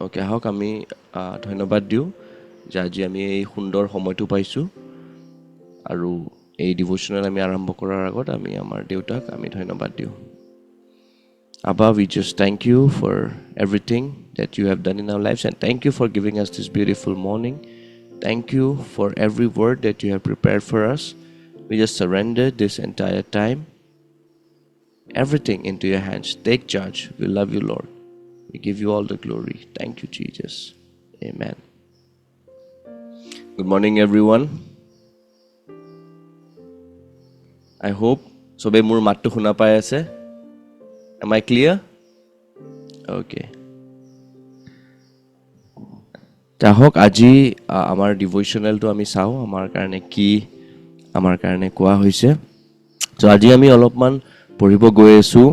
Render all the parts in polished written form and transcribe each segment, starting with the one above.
Okay আহক আমি ধন্যবাদ দিওঁ যে আজি আমি এই সুন্দৰ সময়টো পাইছোঁ আৰু এই ডিভোচনেল আমি আৰম্ভ কৰাৰ আগত আমি আমাৰ দেউতাক আমি ধন্যবাদ দিওঁ Abba, we just thank you for everything that you have done in our lives and thank you for giving us this beautiful morning. Thank you for every word that you have prepared for us. We just surrender this entire time, everything into your hands. Take charge. We love you, Lord. We give you all the glory. Thank you, Jesus. Amen. Good morning, everyone. I hope sobe mur mattu khuna pai ase. Am I clear? Okay. তাহক আজি আমাৰ ডিভোচনেলটো আমি চাওঁ আমাৰ কাৰণে কি আমাৰ কাৰণে কোৱা হৈছে সো আজি আমি অলপমান পঢ়িব গৈ আছো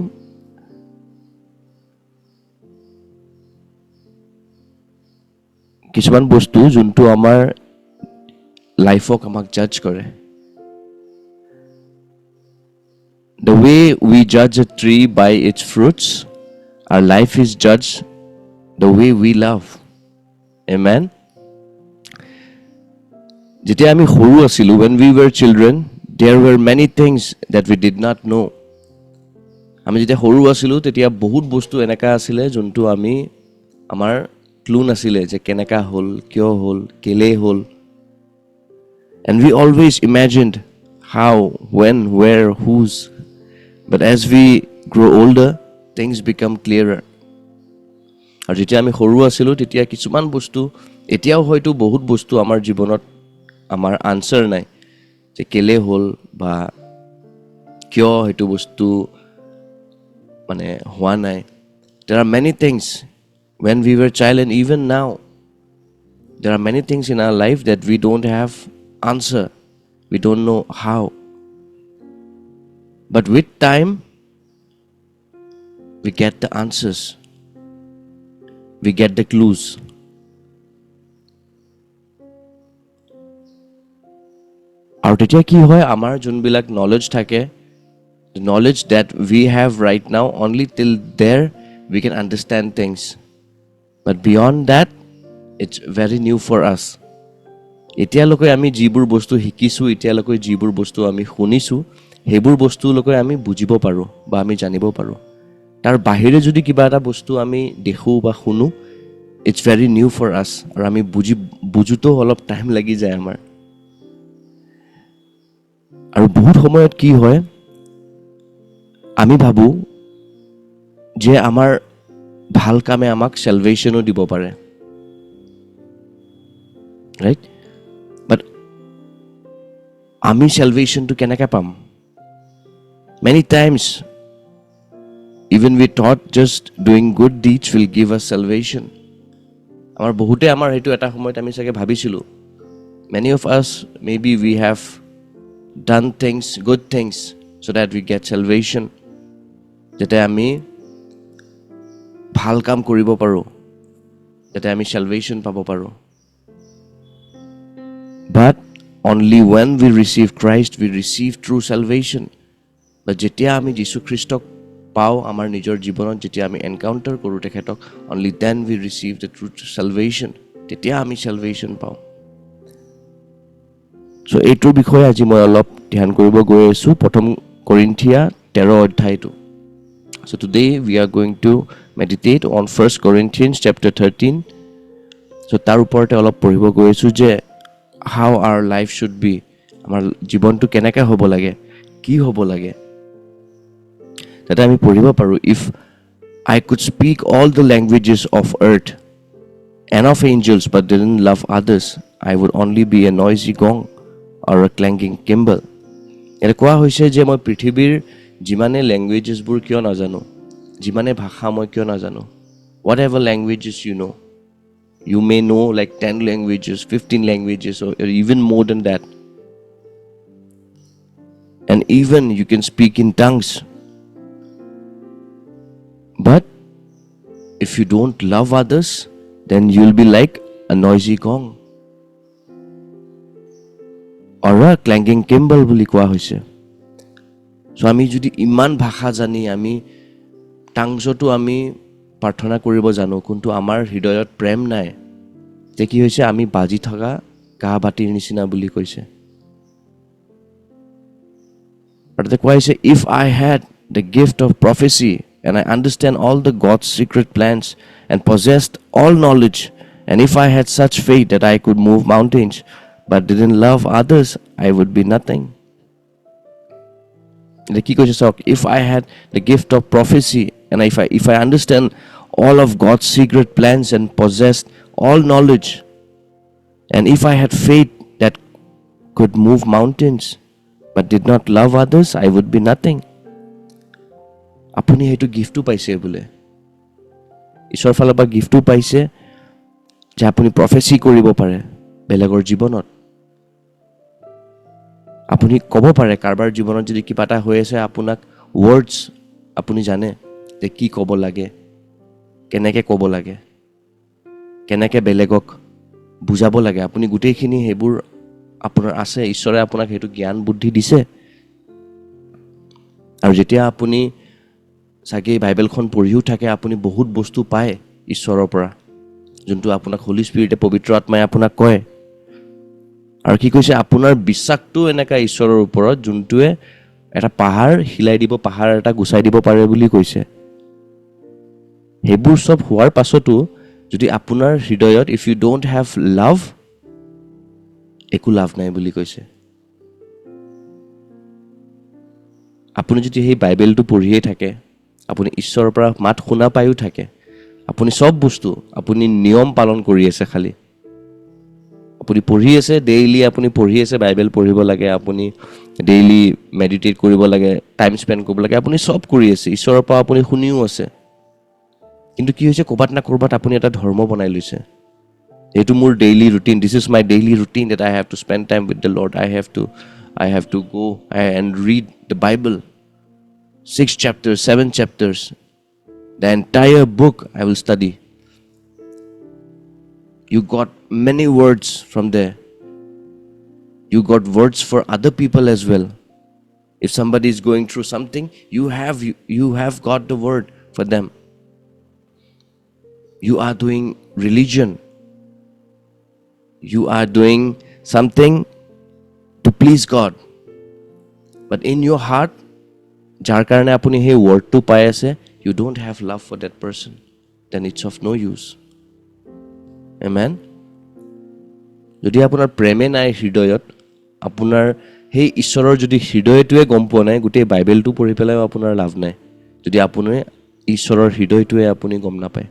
কিছুমান বস্তু যোনটো আমাৰ লাইফক আমাক জাজ কৰে The way we judge a tree by its fruits, our life is judged the way we love. Amen. যেতিয়া আমি সৰু আছিলোঁ, when we were children, there were many things that we did not know. আমি যেতিয়া সৰু আছিলোঁ তেতিয়া বহুত বস্তু এনেকা আছিলে যোনটো আমি আমাৰ ক্লু নাছিলে যে কেনেকা হ'ল কিয় হ'ল কেলে হ'ল and we always imagined how, when, where, whose. But as we grow older, things become clearer. আৰু যেতিয়া আমি সৰু আছিলোঁ তেতিয়া কিছুমান বস্তু এতিয়াও হয়তো বহুত বস্তু আমাৰ জীৱনত আমাৰ আনসাৰ নাই যে কেলে হ'ল বা কিয় হেতু বস্তু মানে হোৱা নাই There are many things when we were child and even now there are many things in our life that we don't have answer. We don't know how. But with time, we get the answers. We get the clues. আৰু তেতিয়া কি হয় আমাৰ যোনবিলাক knowledge থাকে the knowledge that we have right now only till there we can understand things. But beyond that, it's very new for us. এতিয়ালৈকে আমি যিবোৰ বস্তু শিকিছোঁ এতিয়ালৈকে যিবোৰ বস্তু আমি শুনিছোঁ হেবোৰ বস্তুলৈকে আমি বুজিব পাৰো বা আমি জানিব পাৰো তাৰ বাহিৰে যদি কিবা এটা বস্তু আমি দেখো বা শুনো it's very new for us আৰু আমি বুজুতো অলপ টাইম লাগি যায় আমাৰ আৰু বহুত সময়ত কি হয় আমি ভাবো যে আমাৰ ভাল কামে আমাক salvationও দিব পাৰে right but আমি salvation to কেনেকৈ পাম Many times, even we thought just doing good deeds will give us salvation. Amar bahute amar hetu eta samoyt ami sage bhabisilu. Many of us, maybe we have done things, good things, so that we get salvation. Jate ami bhal kam koribo paro. Jate ami salvation pabo paro. But only when we receive Christ, we receive true salvation. But যেতিয়া আমি যীশু খ্ৰীষ্টক পাও আমাৰ নিজৰ জীৱনত যেতিয়া আমি encounter কৰো তেখেতক only then we receive the true salvation তেতিয়া আমি salvation পাও so এইটোৰ বিষয়ে আজি মই অলপ ধ্যান কৰিব গৈ আছো প্ৰথম কৰিন্থিয়া 13 অধ্যায়টো so today we are going to meditate on 1 Corinthians chapter 13 so তাৰ ওপৰতে অলপ পঢ়িব গৈ আছো যে how our life should be আমাৰ জীৱনটো কেনেকৈ হ'ব লাগে কি হ'ব লাগে that আমি পঢ়িব পাৰো if I could speak all the languages of earth and of angels but didn't love others I would only be a noisy gong or a clanging cymbal এর কোৱা হৈছে যে মই পৃথিৱীৰ যিমানে ল্যাঙ্গুৱেজেছ বোৰ কিয় নাজানো যিমানে ভাষা মই কিয় নাজানো whatever languages you may know like 10 languages 15 languages or even more than that and even you can speak in tongues But if you don't love others, then you'll be like a noisy gong. Or a clanging cymbal বুলি কোৱা হৈছে So আমি যদি ইমান ভাষা জানি আমি টাংছটো আমি প্ৰাৰ্থনা কৰিব জানো কিন্তু আমাৰ হৃদয়ত প্ৰেম নাই তে কি হৈছে আমি বাজি থকা কাঁহ বাতিৰ নিচিনা বুলি কৈছে আৰু তে কোৱা হৈছে if I had the gift of prophecy and I understand all the God's secret plans and possessed all knowledge and if I had such faith that I could move mountains but didn't love others I would be nothing কি কৈছে চাওক if I had the gift of prophecy and if I understand all of God's secret plans and possessed all knowledge and if I had faith that could move mountains but did not love others I would be nothing আপুনি হেতু গিফ্টটো পাইছে বলে ঈশ্বৰৰ ফালৰ পৰা গিফ্টটো পাইছে যে আপুনি প্ৰফেসি কৰিব পাৰে বেলেগৰ জীৱনত আপুনি ক'ব পাৰে কাৰবাৰ জীৱনত যদি কিবা এটা হৈ আছে আপোনাক ওয়াৰ্ডস আপুনি জানে যে কি ক'ব লাগে কেনেকৈ ক'ব লাগে কেনেকৈ বেলেগক বুজাব লাগে আপুনি গুটেইখিনি হেবোৰ আপোনাৰ আছে ঈশ্বৰে আপোনাক হেতু জ্ঞান বুদ্ধি দিছে আৰু যেতিয়া আপুনি সাগে বাইবেলখন পঢ়িও থাকে আপুনি বহুত বস্তু পায় ঈশ্বৰৰ পৰা যোনটো আপোনাক হোলি স্পিৰিটে পবিত্ৰ আত্মাই আপোনাক কয় আৰু কি কৈছে আপোনাৰ বিশ্বাসটো এনেকা ঈশ্বৰৰ ওপৰত যোনটোৱে এটা পাহাৰ হিলাই দিব পাহাৰ এটা গুছাই দিব পাৰে বুলি কৈছে হেবোৰ সব হোৱাৰ পাছতো যদি আপোনাৰ হৃদয়ত if you don't have love একো লাভ নাই বুলি কৈছে আপুনি যদি এই বাইবেলটো পঢ়িয়ে থাকে আপুনি ঈশ্বৰৰ পৰা মাত শুনা পায়ো থাকে আপুনি সব বস্তু আপুনি নিয়ম পালন কৰি আছে খালি আপুনি পঢ়ি আছে ডেইলি আপুনি পঢ়ি আছে বাইবেল পঢ়িব লাগে আপুনি ডেইলি মেডিটেট কৰিব লাগে টাইম স্পেন্ড কৰিব লাগে আপুনি সব কৰি আছে ঈশ্বৰৰ পৰা আপুনি শুনিও আছে কিন্তু কি হৈছে কোবাত না কোবাত আপুনি এটা ধৰ্ম বনাই লৈছে এটো মোৰ daily routine this is my daily routine that I have to spend time with the Lord I have to go and read the Bible 6 chapters 7 chapters the entire book I will study you got many words from there you got words for other people as well if somebody is going through something you have got the word for them you are doing religion you are doing something to please God but in your heart jar karone apuni he word to pai ase you don't have love for that person then it's of no use amen যদি আপোনাৰ প্ৰেমে নাই হৃদয়ত আপোনাৰ সেই ঈশ্বৰৰ যদি হৃদয়টোৱে গম পোৱা নাই গোটেই বাইবেলটো পঢ়ি পেলাই আপোনাৰ লাভ নাই যদি আপুনি ঈশ্বৰৰ হৃদয়টোৱে আপুনি গম নাপায়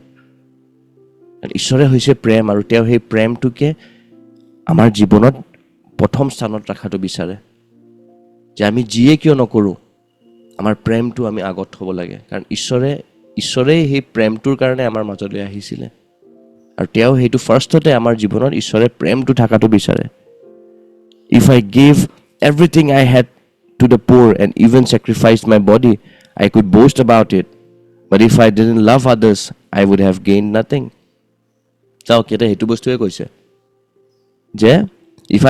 ঈশ্বৰে হৈছে প্ৰেম আৰু তেওঁ সেই প্ৰেমটোকে আমাৰ জীৱনত প্ৰথম স্থানত ৰাখাটো বিচাৰে যে আমি যিয়ে কিয় নকৰো আমাৰ প্ৰেমটো আমি আগত থব লাগে কাৰণ ঈশ্বৰে সেই প্ৰেমটোৰ কাৰণে আমাৰ মাজলৈ আহিছিলে আৰু তেওঁ হেতু ফাৰ্ষ্টতে আমাৰ জীৱনত ঈশ্বৰে প্ৰেমটো থাকাটো বিচাৰে if I gave everything I had to the poor and even sacrificed my body I could boast about it but if I didn't love others I would have gained nothing চাও কেটা হেতু বস্তুৱে কৈছে যে if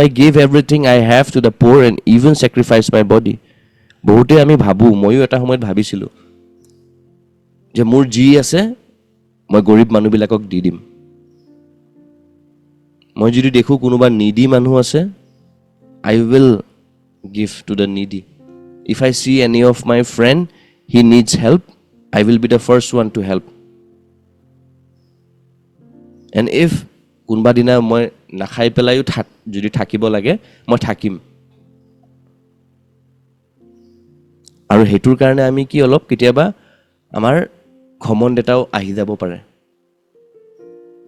I gave everything I have to the poor and even sacrificed my body বহুতে আমি ভাবু মইও এটা সময়ত ভাবিছিলো যে মোৰ জি আছে মই গৰীব মানুহবিলাকক দি দিম মই যদি দেখো কোনোবা নিডি মানুহ আছে I will give to the needy if I see any of my friend he needs help I will be the first one to help and if কোনবা দিনা মই নাখাই পেলাইও যদি থাকিব লাগে মই থাকিম আৰু হেতুৰ কাৰণে আমি কি অলপ কেতিয়াবা আমাৰ ঘমণ্ড এটাও আহি যাব পাৰে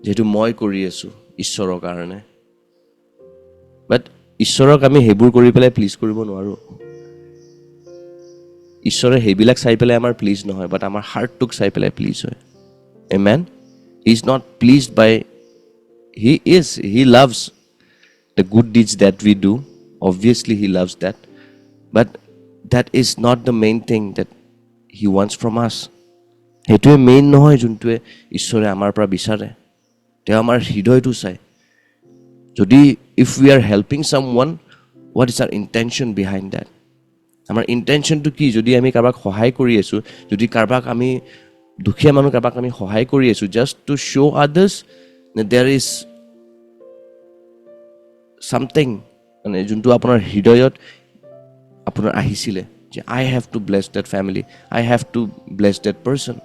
যেটো মই কৰি আছো ঈশ্বৰৰ কাৰণে বাট ঈশ্বৰক আমি হেবুৰ কৰি পেলাই প্লিজ কৰিব নোৱাৰো ঈশ্বৰে হেবিলাক চাই পেলাই আমাৰ প্লিজ নহয় বাট আমাৰ হাৰ্টটোক চাই পেলাই প্লিজ হয় আমেন he is not pleased by he loves the good deeds that we do obviously he loves that but that is not the main thing that he wants from us হেতুৱে মেইন নহয় যোনটোৱে ঈশ্বৰে আমাৰ পৰা বিচাৰে তেওঁ আমাৰ হৃদয়টো চাই যদি if we are helping someone what is our intention behind that আমাৰ ইণ্টেনশ্যনটো কি যদি আমি কাৰোবাক সহায় কৰি আছোঁ যদি কাৰোবাক আমি দুখীয়া মানুহ কাৰোবাক আমি সহায় কৰি আছোঁ just to show' others there is something মানে যোনটো আপোনাৰ হৃদয়ত আপোনাৰ আহিছিলে যে I have to bless that family I have to bless that person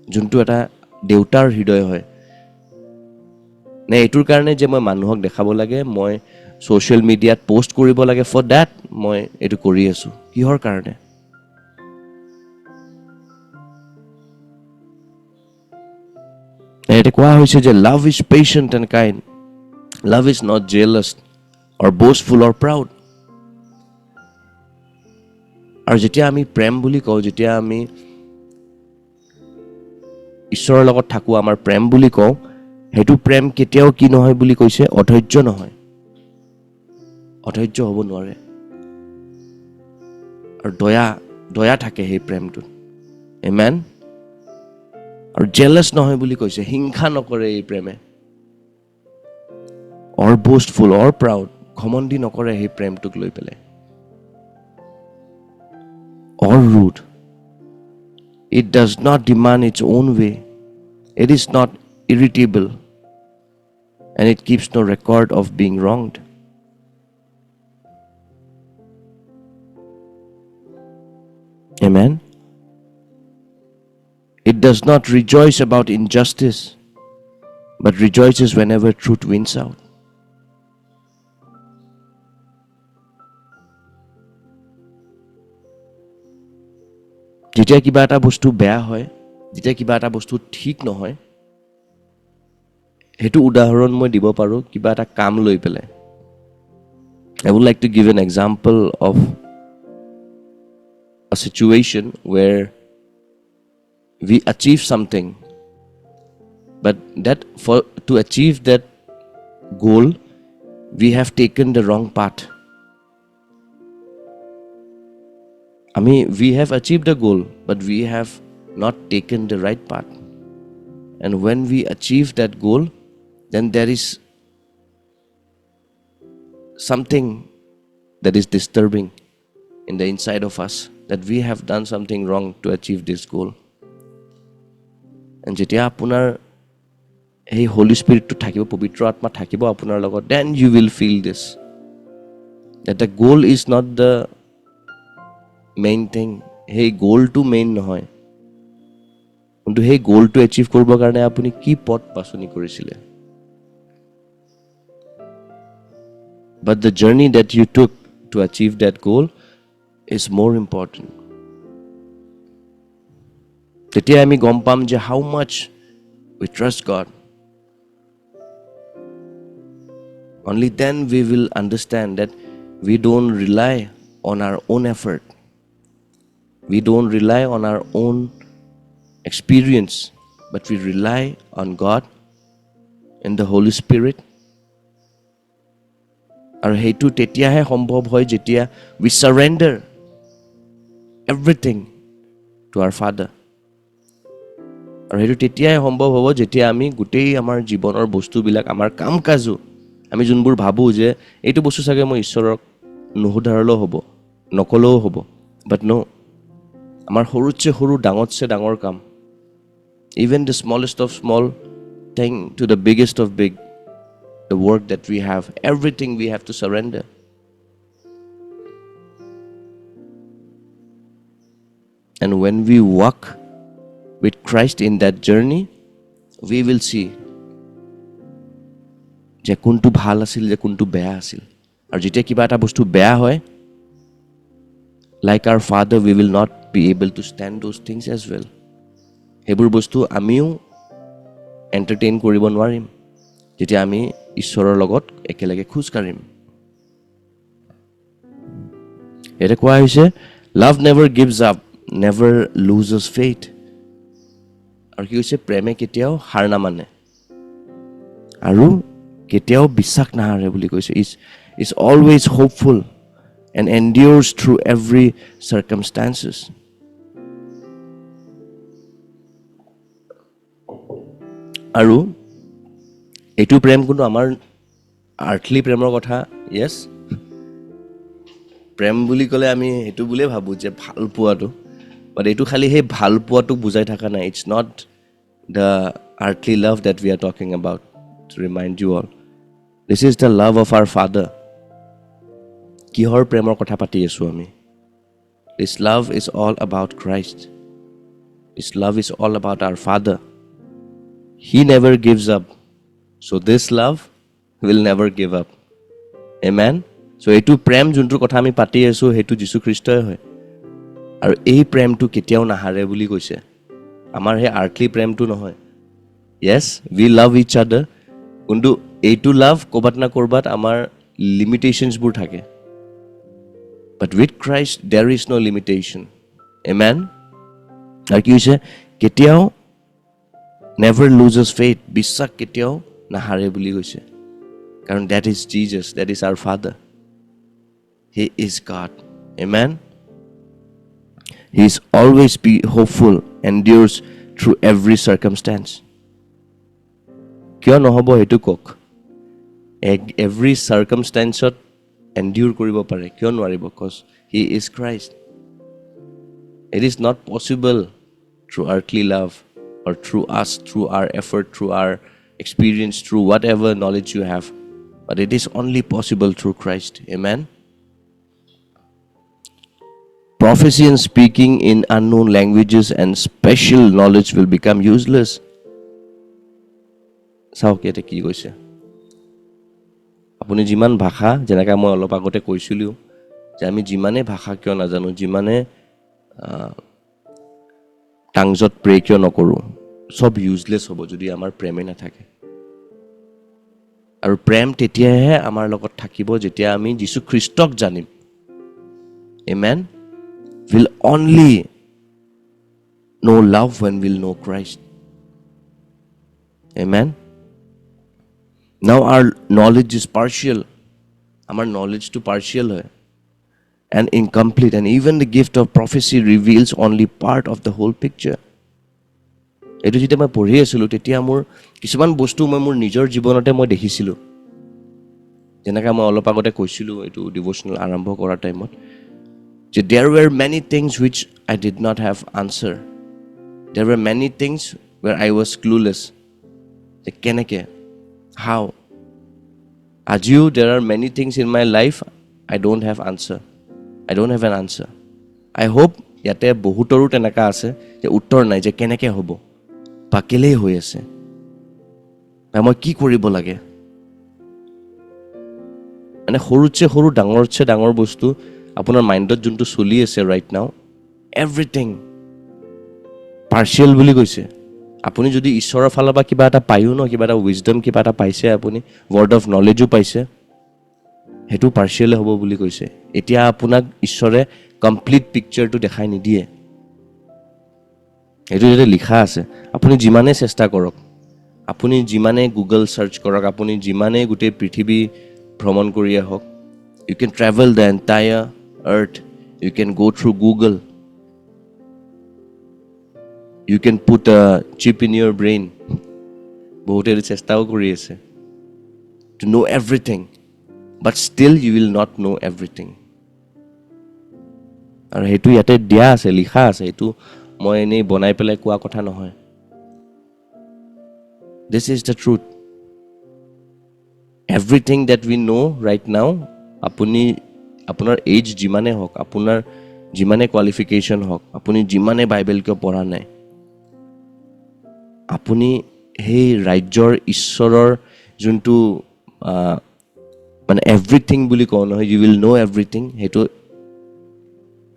যোনটো এটা দেউতাৰ হৃদয় হয় নে এইটোৰ কাৰণে যে মই মানুহক দেখাব লাগে মই ছ'চিয়েল মিডিয়াত পষ্ট কৰিব লাগে ফৰ ডেট মই এইটো কৰি আছোঁ কিহৰ কাৰণে ইয়াতে কোৱা হৈছে যে love is patient and kind love is not jealous or boastful or proud আৰু যেতিয়া আমি প্ৰেম বুলি কওঁ যেতিয়া আমি ঈশ্বৰৰ লগত থাকোঁ আমাৰ প্ৰেম বুলি কওঁ সেইটো প্ৰেম কেতিয়াও কি নহয় বুলি কৈছে অধৈৰ্য নহয় অধৈৰ্য হ'ব নোৱাৰে আৰু দয়া থাকে সেই প্ৰেমটোত আমেন আৰু জেলাছ নহয় বুলি কৈছে হিংসা নকৰে এই প্ৰেমে অৰ ব'ষ্টফুল অৰ প্ৰাউড ঘমণ্ডি নকৰে সেই প্ৰেমটোক লৈ পেলাই or rude it does not demand its own way it is not irritable and it keeps no record of being wronged. Amen. It does not rejoice about injustice, but rejoices whenever truth wins out. যেতিয়া কিবা এটা বস্তু বেয়া হয় যেতিয়া কিবা এটা বস্তু ঠিক নহয় সেইটো উদাহৰণ মই দিব পাৰোঁ কিবা এটা কাম লৈ পেলাই I would like to give an example of a situation where we achieve something but that to achieve that goal we have taken the wrong path we have achieved the goal but we have not taken the right path and when we achieve that goal then there is something that is disturbing in the inside of us that we have done something wrong to achieve this goal and যেতিয়া আপোনাৰ এই হোলি স্পিৰিটটো থাকিব পবিত্ৰ আত্মা থাকিব আপোনাৰ লগত then you will feel this that the goal is not the main thing hey goal to main নহয় কিন্তু সেই গোলটো এচিভ কৰিবৰ কাৰণে আপুনি কি পথ বাছনি কৰিছিলে but the journey that you took to achieve that goal is more important তেতিয়া আমি গম পাম যে how much we trust God only then we will understand that we don't rely on our own effort we don't rely on our own experience but we rely on God and the Holy Spirit আৰু সেইটো তেতিয়াহে সম্ভৱ হয় যেতিয়া we surrender everything to our Father আৰু সেইটো তেতিয়াহে সম্ভৱ হ'ব যেতিয়া আমি গোটেই আমাৰ জীৱনৰ বস্তুবিলাক আমাৰ কাম কাজো আমি যোনবোৰ ভাবোঁ যে এইটো বস্তু চাগে মই ঈশ্বৰক নুসুধাৰলেও হ'ব নকলেও হ'ব but no আমাৰ সৰুতছে সৰু ডাঙৰতছে ডাঙৰ কাম even the smallest of small thing to the biggest of big the work that we have everything we have to surrender and when we walk with Christ in that journey we will see যে কোনটো ভাল আছিল যে কোনটো বেয়া আছিল আৰু যেতিয়া কিবা এটা বস্তু বেয়া হয় like our Father we will not be able to stand those things as well সেইবোৰ বস্তু আমিও এণ্টাৰটেইন কৰিব নোৱাৰিম যেতিয়া আমি ঈশ্বৰৰ লগত একেলগে খোজ কাঢ়িম এটা কোৱা হৈছে love never gives up never loses faith আৰু কি হৈছে প্ৰেমে কেতিয়াও হাৰ নামানে আৰু কেতিয়াও বিশ্বাস নাহাৰে বুলি কৈছে is always hopeful and endures through every circumstances আৰু এইটো প্ৰেম কিন্তু আমাৰ আৰ্থলি প্ৰেমৰ কথা yes প্ৰেম বুলি ক'লে আমি সেইটো বুলিয়ে ভাবোঁ যে ভাল পোৱাটো, বাট এইটো খালি সেই ভাল পোৱাটোক বুজাই থকা নাই. It's not the earthly love that we are talking about. To remind you all, this is the love of our father. কিহৰ প্ৰেমৰ কথা পাতি আছোঁ আমি? This love is all about Christ. This love is all about our father. He never gives up. So' this love will never give up. Amen. So' এইটো প্ৰেম যোনটোৰ কথা আমি পাতি আছোঁ সেইটো যীশুখ্ৰীষ্টই হয়. আৰু এই প্ৰেমটো কেতিয়াও নাহাৰে বুলি কৈছে. আমাৰ সেই আৰ্থলি প্ৰেমটো নহয়. য়েছ, উই লাভ ইচ আদাৰ, কিন্তু এইটো লাভ ক'ৰবাত না ক'ৰবাত আমাৰ লিমিটেশ্যনছবোৰ থাকে. But with Christ there is no' limitation. Amen. আৰু কি হৈছে, কেতিয়াও নেভাৰ লুজেছ ফেইথ, বিশ্বাস কেতিয়াও নাহাৰে বুলি কৈছে. কাৰণ that is Jesus, that is our father. He is God. Amen. He is always be hopeful, endures through every circumstance. কিয় নহ'ব সেইটো কওক? এভৰি চাৰ্কামষ্টেঞ্চত এণ্ডিউৰ কৰিব পাৰে, কিয় নোৱাৰিব? Cause he is Christ. It is not possible through earthly love or through us, through our effort, through our experience, through whatever knowledge you have. But it is only possible through Christ. Amen. Prophecy and speaking in unknown languages and special knowledge will become useless. Sao kete ki koise? Apuni jiman bhasha, jenaka moi olop agote koisilu, je ami jimane bhasha kyo najano, jimane টাংজত pray কিয় নকৰোঁ, চব useless হ'ব যদি আমাৰ প্ৰেমে নাথাকে. আৰু প্ৰেম তেতিয়াহে আমাৰ লগত থাকিব যেতিয়া আমি যীশুখ্ৰীষ্টক জানিম. Amen. Will only know love when we'll know Christ. Amen. Now our knowledge is partial. Our knowledge to partial hai and incomplete, and even the gift of prophecy reveals only part of the whole picture. Etu jete moi pori asilu tetia mur kisuman bostu moi mur nijor jibonote moi dekhisilu, jenaka moi olop agote koisilu etu devotional arambho kora time ot, je there were many things which I did not have answer. There were many things where I was clueless. Je keneke, how? Ajiu there are many things in my life I don't have answer. I don't have an answer. I hope yate bohutoru tenaka ase je uttor nai je keneke hobo, pakele hoi ase, moi ki koribo lage. Ane horuche horu dangorche dangor bostu apunar mindot juntu choli ase right now, everything partial বুলি কৈছে. আপুনি যদি ঈশ্বৰৰ ফালৰ পৰা কিবা এটা পায়ো ন, কিবা এটা উইজডম কিবা এটা পাইছে, আপুনি ৱৰ্ড অফ নলেজো পাইছে, সেইটো পাৰ্চিয়েল হ'ব বুলি কৈছে. এতিয়া আপোনাক ঈশ্বৰে কমপ্লিট পিকচাৰটো দেখাই নিদিয়ে. এইটো যদি লিখা আছে, আপুনি যিমানে চেষ্টা কৰক, আপুনি যিমানে গুগল চাৰ্চ কৰক, আপুনি যিমানে গোটেই পৃথিৱী ভ্ৰমণ কৰি আহক, you can travel the entire earth, you can go' through Google, you can put a chip in your brain. বহুতে চেষ্টাও কৰি আছে to know' everything, but still you will not know everything. আৰু সেইটো ইয়াতে দিয়া আছে, লিখা আছে, এইটো মই এনেই বনাই পেলাই কোৱা কথা নহয়. This is the truth. Everything that we know right now, আপুনি আপোনাৰ এজ যিমানে হওক, আপোনাৰ যিমানে কোৱালিফিকেশ্যন হওক, আপুনি যিমানে বাইবেল কিয় পঢ়া নাই, আপুনি সেই ৰাজ্যৰ ঈশ্বৰৰ যোনটো মানে এভৰিথিং বুলি কওঁ নহয়, ইউ উইল ন' এভৰিথিং, সেইটো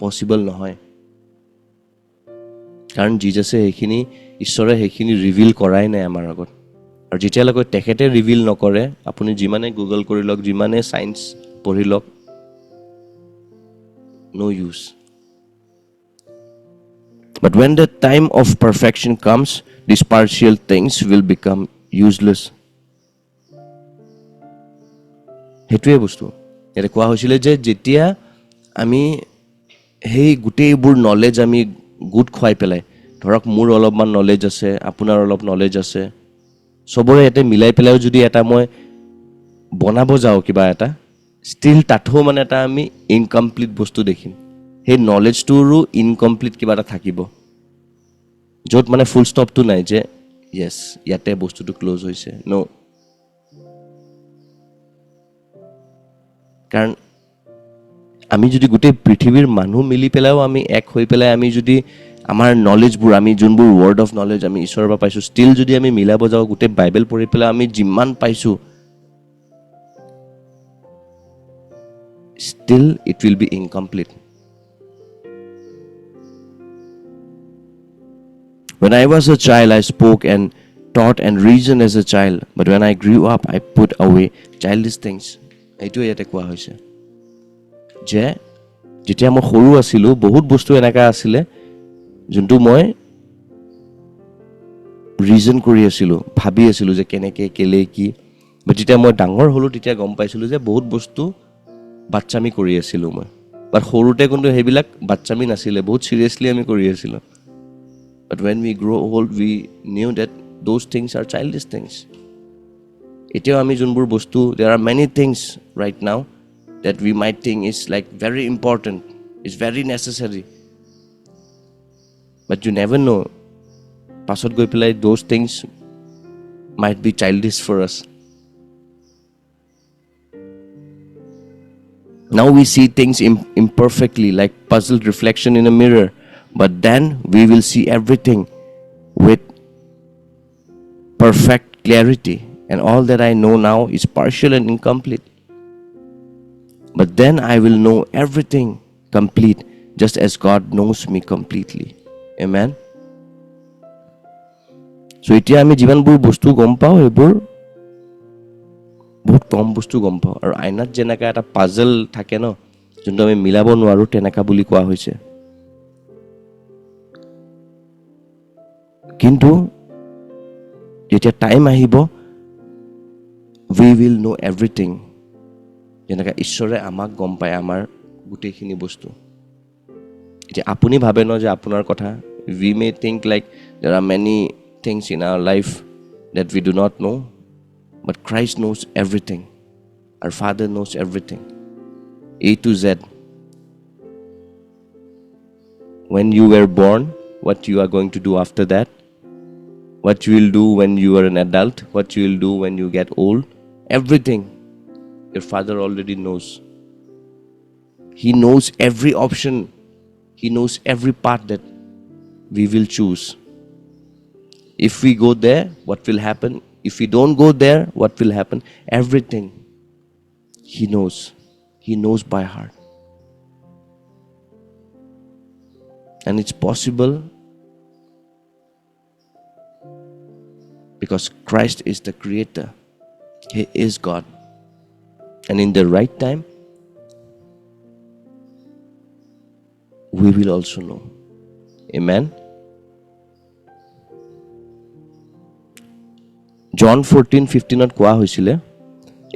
পচিবল নহয়. কাৰণ জিজাছে সেইখিনি, ঈশ্বৰে সেইখিনি ৰিভিল কৰাই নাই আমাৰ আগত. আৰু যেতিয়ালৈকে তেখেতে ৰিভিল নকৰে, আপুনি যিমানে গুগল কৰি লওক, যিমানে চায়েন্স পঢ়ি লওক, no use. But when the time of perfection comes, these partial things will become useless. সেইটোৱে বস্তু ইয়াতে কোৱা হৈছিলে যে যেতিয়া আমি সেই গোটেইবোৰ নলেজ আমি গোট খুৱাই পেলাই, ধৰক মোৰ অলপমান নলেজ আছে, আপোনাৰ অলপ নলেজ আছে, চবৰে ইয়াতে মিলাই পেলাইও যদি এটা মই বনাব যাওঁ কিবা এটা, ষ্টিল তাতো মানে এটা আমি ইনকমপ্লিট বস্তু দেখিম সেই নলেজটোৰো ইনকমপ্লিট কিবা এটা থাকিব য'ত মানে ফুল ষ্টপটো নাই যে য়েছ ইয়াতে বস্তুটো ক্ল'জ হৈছে ন' কাৰণ আমি যদি গোটেই পৃথিৱীৰ মানুহ মিলি পেলাইও আমি এক হৈ পেলাই আমি যদি আমাৰ নলেজবোৰ আমি যোনবোৰ ৱৰ্ড অফ নলেজ আমি ঈশ্বৰৰ পৰা পাইছোঁ ষ্টিল যদি আমি মিলাব যাওঁ গোটেই বাইবেল পঢ়ি পেলাই আমি যিমান পাইছোঁ still it will be incomplete When I was a child, I spoke and taught and reasoned as a child. But when I grew up, I put away childish things. এইটোৱে ইয়াতে কোৱা হৈছে যে যেতিয়া মই সৰু আছিলোঁ বহুত বস্তু এনেকুৱা আছিলে যোনটো মই ৰিজন কৰি আছিলোঁ ভাবি আছিলোঁ যে কেনেকৈ কেলে কি বাট যেতিয়া মই ডাঙৰ হ'লোঁ তেতিয়া গম পাইছিলোঁ যে বহুত বস্তু বাচ্চামি কৰি আছিলোঁ মই বাট সৰুতে কিন্তু সেইবিলাক বাচ্চামি নাছিলে বহুত চিৰিয়াছলি আমি কৰি আছিলোঁ But when we grow old, we knew that those things are childish things. Etyao ami junbur bostu, there are many things right now that we might think is like very important, is very necessary. But you never know. Pasot goi pelai those things might be childish for us. Now we see things imperfectly, like puzzled reflection in a mirror. But then we will see everything with perfect clarity. And all that I know now is partial and incomplete. But then I will know everything complete, just as God knows me completely. Amen? So, এতিয়া আমি যিমানবোৰ বস্তু গম পাওঁ এইবোৰ বহুত কম বস্তু গম পাওঁ আৰু আইনাত যেনেকা এটা পাজল থাকে ন যোনটো আমি মিলাব নোৱাৰোঁ তেনেকা বুলি কোৱা হৈছে কিন্তু যেতিয়া টাইম আহিব we will know everything যেনেকা ঈশ্বৰে আমাক গম পায় আমাৰ গোটেইখিনি বস্তু এতিয়া আপুনি ভাবে ন যে আপোনাৰ কথা we may think like there are many things in our life that we do not know but Christ knows everything our Father knows everything A to Z when you were born what you are going to do after that what you will do when you are an adult, what you will do when you get old, everything your Father already knows. He knows every option. He knows every path that we will choose. If we go there, what will happen? If we don't go there, what will happen? Everything He knows. He knows by heart. And it's possible because Christ is the creator. He is God. And in the right time, we will also know. Amen? John 14:15 কোৱা হৈছিলে,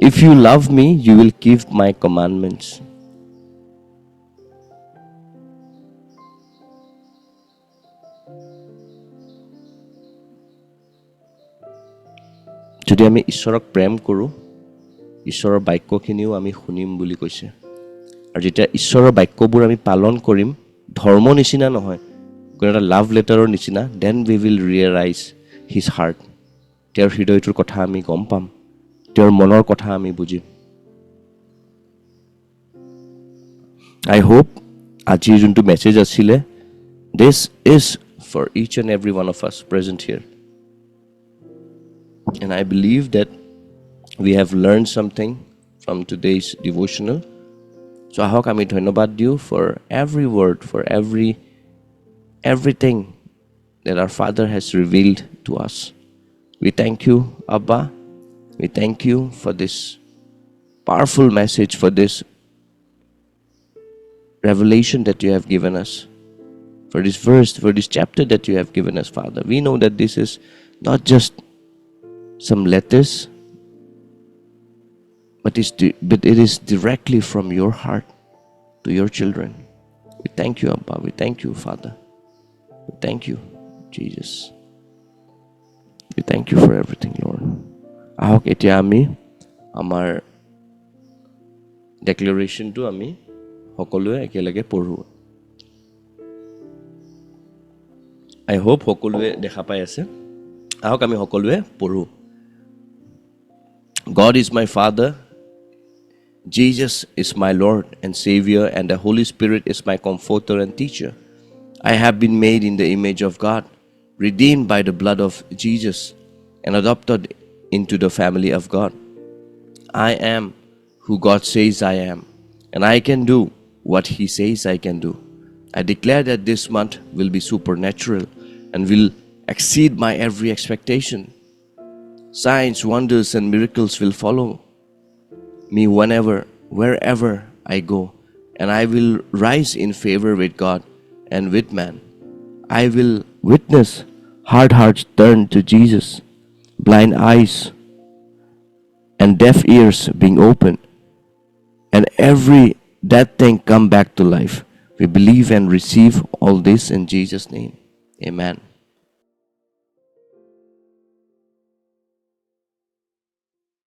If you love me, you will keep my commandments. যদি আমি ঈশ্বৰক প্ৰেম কৰোঁ ঈশ্বৰৰ বাক্যখিনিও আমি শুনিম বুলি কৈছে আৰু যেতিয়া ঈশ্বৰৰ বাক্যবোৰ আমি পালন কৰিম ধৰ্ম নিচিনা নহয় কোনো এটা লাভ লেটাৰৰ নিচিনা then we will realize his heart তেওঁৰ হৃদয়টোৰ কথা আমি গম পাম তেওঁৰ মনৰ কথা আমি বুজিম আই হোপ আজিৰ যোনটো মেছেজ আছিলে this is for each and every one of us present here And I believe that we have learned something from today's devotional. So ahok ami dhonnobad diu for every word, for everything that our Father has revealed to us. We thank you, Abba. We thank you for this powerful message, for this revelation that you have given us, for this verse, for this chapter that you have given us, Father. We know that this is not just some letters, but it is directly from your heart to your children. We thank you, Abba. We thank you, Father. We thank you, Jesus. We thank you for everything, Lord. Ahok etia ami amar ডেক্লেৰেশ্যনটো আমি সকলোৱে একেলগে পঢ়োঁ। আই hope সকলোৱে দেখা পাই আছে। আহক আমি সকলোৱে পঢ়োঁ। God is my Father, Jesus is my Lord and Savior, and the Holy Spirit is my comforter and teacher. I have been made in the image of God, redeemed by the blood of Jesus, and adopted into the family of God. I am who God says I am, and I can do what He says I can do. I declare that this month will be supernatural and will exceed my every expectation. Signs, wonders, and miracles will follow me wherever I go, and I will rise in favor with God and with man. I will witness hard hearts turn to Jesus, blind eyes and deaf ears being opened, and every dead thing come back to life. We believe and receive all this in Jesus' name. Amen.